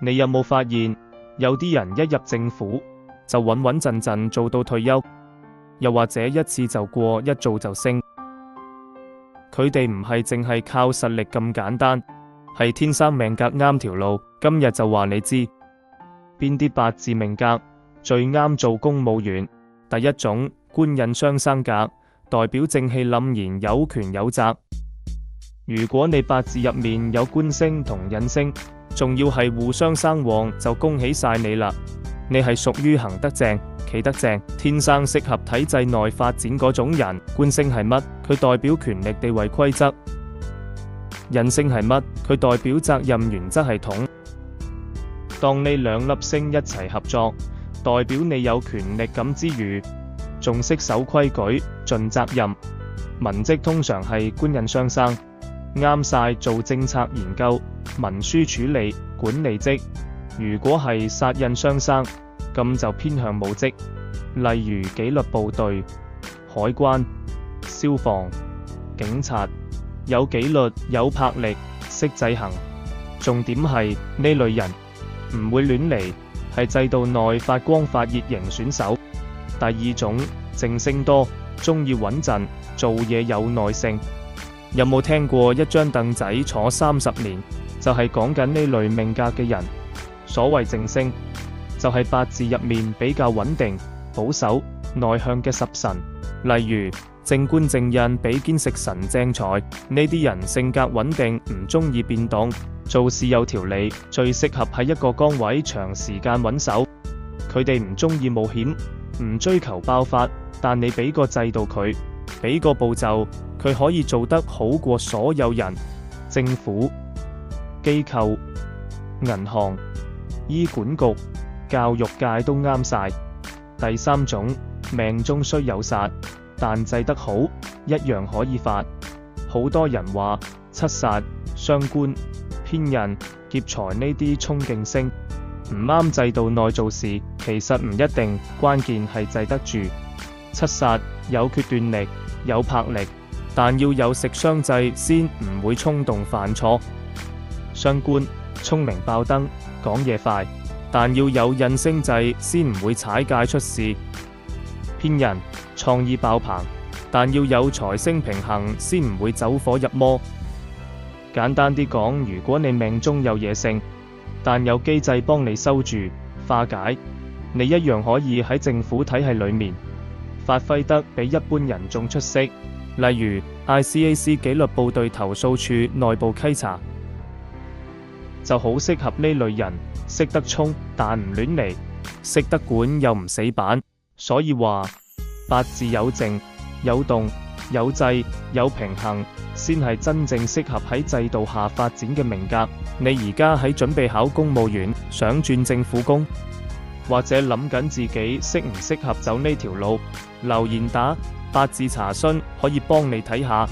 你有冇發現，有啲人一入政府就穩穩陣陣做到退休，又或者一次就過，一做就升。佢哋唔係淨係靠實力咁簡單，係天生命格啱條路。今日就話你知，邊啲八字命格最啱做公務員。第一種，官印雙生格，代表正氣凜然，有權有責。如果你八字入面有官星同印星，仲要係互相生旺，就恭喜晒你啦！你係屬於行得正、企得正，天生適合體制內發展嗰種人。官星係乜？佢代表權力、地位、規則。印星係乜？佢代表責任、原則、系統。當呢兩粒星一齊合作，代表你有權力感之餘，仲識守規矩、盡責任。文職通常係官印雙生，啱晒做政策研究、文書處理、管理職。如果係煞印雙生，咁就偏向武職，例如紀律部隊、海關、消防、警察，有紀律、有魄力，識制衡。重點係呢類人唔會亂嚟，係制度內發光發熱型選手。第二種，靜星多，中意穩陣，做嘢有耐性。有冇聽過一張凳仔坐30年？就係講緊呢類命格嘅人。所謂靜星，就係八字入面比較穩定、保守、內向嘅十神，例如正官正印比肩食神正財。呢啲人性格穩定，唔中意變動，做事有條理，最適合喺一個崗位長時間穩守。佢哋唔中意冒險，唔追求爆發，但你俾個制度佢，俾個步驟，佢可以做得好過所有人。政府、機構、銀行、醫管局、教育界都啱晒。第三種，命中雖有煞，但制得好，一樣可以發。好多人話七煞、傷官、偏印、劫財呢啲衝勁星唔啱制度內做事，其實唔一定，關鍵係制得住。七煞有決斷力，有魄力，但要有食傷制先唔會衝動犯錯。傷官聰明爆燈，講嘢快，但要有印星制先唔會踩界出事。偏印創意爆棚，但要有財星平衡先唔會走火入魔。簡單啲講，如果你命中有野性，但有機制幫你收住化解，你一樣可以喺政府體系裏面發揮得比一般人仲出色。例如 ICAC 紀律部隊投訴處內部稽查，就好適合呢類人，識得衝但唔亂嚟，識得管又唔死板。所以話八字有靜、有動、有制、有平衡，先係真正適合喺制度下發展嘅命格。你而家喺準備考公務員，想轉政府工，或者諗緊自己適唔適合走呢條路，留言打八字查詢，可以幫你睇下。